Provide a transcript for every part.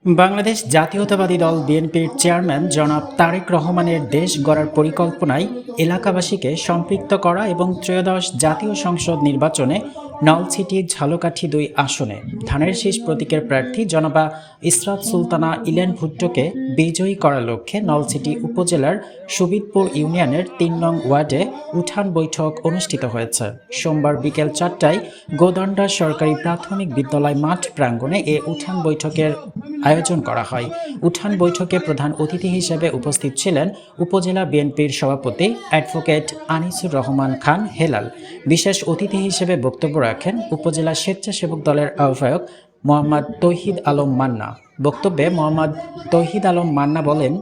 বাংলাদেশ জাতীয়তাবাদী দল বিএনপির চেয়ারম্যান জনাব তারেক রহমানের দেশ গড়ার পরিকল্পনায় এলাকাবাসীকে সম্পৃক্ত করা এবং ত্রয়োদশ জাতীয় সংসদ নির্বাচনে নলছিটি ঝালকাঠি ২ আসনে ধানের শীষ প্রতীকের প্রার্থী জনাবা ইসরাত সুলতানা ইলেন ভুট্টোকে বিজয়ী করার লক্ষ্যে নলছিটি উপজেলার সুবিদপুর ইউনিয়নের ৩ নং ওয়ার্ডে উঠান বৈঠক অনুষ্ঠিত হয়েছে। সোমবার বিকেল ৪টায় গোদণ্ডা সরকারি প্রাথমিক বিদ্যালয় মাঠ প্রাঙ্গণে এ উঠান বৈঠকের আয়োজন করা হয়। উঠান বৈঠকে প্রধান অতিথি হিসেবে উপস্থিত ছিলেন উপজেলা বিএনপির সভাপতি অ্যাডভোকেট আনিসুর রহমান খান হেলাল। বিশেষ অতিথি হিসেবে বক্তব্য রাখেন উপজেলা স্বেচ্ছাসেবক দলের আহ্বায়ক মোহাম্মদ তৌহিদ আলম মান্না। বক্তব্যে মোহাম্মদ তৌহিদ আলম মান্না বলেন,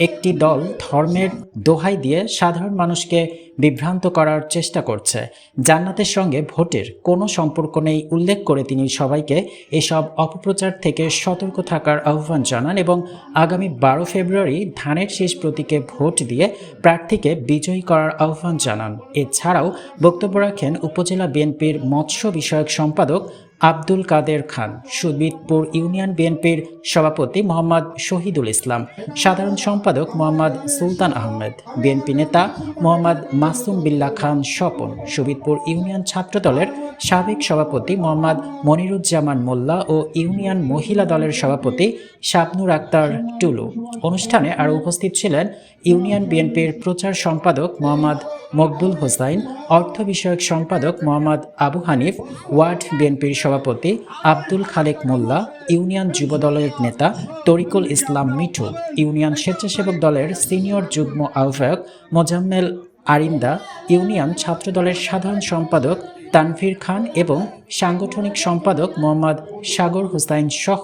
একটি দল ধর্মের দোহাই দিয়ে সাধারণ মানুষকে বিভ্রান্ত করার চেষ্টা করছে। জান্নাতের সঙ্গে ভোটের কোনো সম্পর্ক নেই উল্লেখ করে তিনি সবাইকে এসব অপপ্রচার থেকে সতর্ক থাকার আহ্বান জানান এবং আগামী ১২ ফেব্রুয়ারি ধানের শীষ প্রতীকে ভোট দিয়ে প্রার্থীকে বিজয়ী করার আহ্বান জানান। এছাড়াও বক্তব্য রাখেন উপজেলা বিএনপির মৎস্য বিষয়ক সম্পাদক আব্দুল কাদের খান, সুবিদপুর ইউনিয়ন বিএনপির সভাপতি মোহাম্মদ শহীদুল ইসলাম, সাধারণ সম্পাদক মোহাম্মদ সুলতান আহমেদ, বিএনপি নেতা মোহাম্মদ মাসুম বিল্লাহ খান স্বপন, সুবিদপুর ইউনিয়ন ছাত্রদলের সাবেক সভাপতি মোহাম্মদ মনিরুজ্জামান মোল্লা ও ইউনিয়ন মহিলা দলের সভাপতি শাবনুর আক্তার টুলু। অনুষ্ঠানে আরও উপস্থিত ছিলেন ইউনিয়ন বিএনপির প্রচার সম্পাদক মোহাম্মদ মকবুল হোসাইন, অর্থ বিষয়ক সম্পাদক মোহাম্মদ আবু হানিফ, ওয়ার্ড বিএনপির সভাপতি আব্দুল খালেক মোল্লা, ইউনিয়ন যুব দলের নেতা তরিকুল ইসলাম মিঠু, ইউনিয়ন স্বেচ্ছাসেবক দলের সিনিয়র যুগ্ম আহ্বায়ক মোজাম্মেল আরিন্দা, ইউনিয়ন ছাত্রদলের সাধারণ সম্পাদক তানভীর খান এবং সাংগঠনিক সম্পাদক মোহাম্মদ সাগর হোসাইন সহ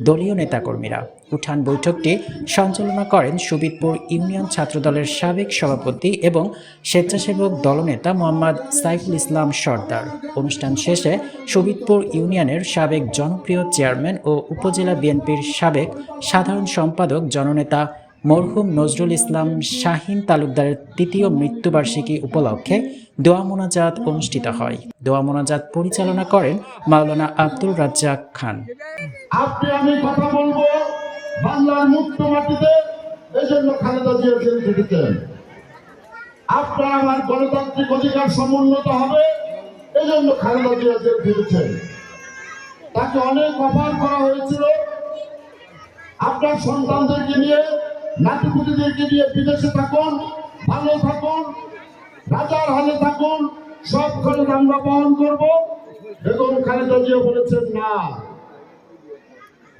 দলীয় নেতাকর্মীরা। উঠান বৈঠকটি সঞ্চালনা করেন সুবিদপুর ইউনিয়ন ছাত্রদলের সাবেক সভাপতি এবং স্বেচ্ছাসেবক দলনেতা মোহাম্মদ সাইফুল ইসলাম সর্দার। অনুষ্ঠান শেষে সুবিদপুর ইউনিয়নের সাবেক জনপ্রিয় চেয়ারম্যান ও উপজেলা বিএনপির সাবেক সাধারণ সম্পাদক জননেতা মরহুম নজরুল ইসলাম শাহিন তালুকদারের ৩য় মৃত্যুবার্ষিকী উপলক্ষে দোয়া মোনাজাত অনুষ্ঠিত হয়। দোয়া মোনাজাত পরিচালনা করেন মাওলানা আব্দুল রাজ্জাক খান। আমি কথা বলবো বাংলার মুক্ত মাটিতে, এজন্য খালেদা জিয়া জেল খেটেছেন। আপনার আমার গণতান্ত্রিক অধিকার সমুন্নত হবে, এজন্য খালেদা জিয়া জেল খেটেছেন। তাকে অনেক অফার করা হয়েছিল, আপনার সন্তানদেরকে নিয়ে নাতিপুতিদেরকে নিয়ে বিদেশে থাকুন, ভালো থাকুন, রাজার হালে থাকুন, সব খরচ আমরা বহন করবো। বেগম খালেদা জিয়া বলেছেন, না,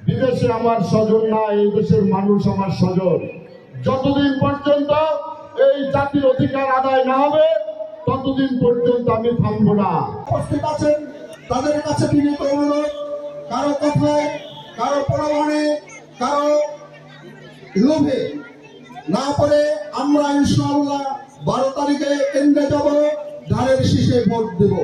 বিদেশে আমার স্বজন না, এই দেশের মানুষ আমার স্বজন। যতদিন পর্যন্ত এই জাতির অধিকার আদায় না হবে ততদিন পর্যন্ত আমি থামবো না। উপস্থিত আছেন তাদের কাছে বিনীত অনুরোধ, কারো কথায়, কারো প্রলোভনে, কারো লোভে না পড়ে আমরা ইনশাআল্লাহ 12 তারিখে কেন্দ্রে যাব, ধানের শীষে ভোট দেব।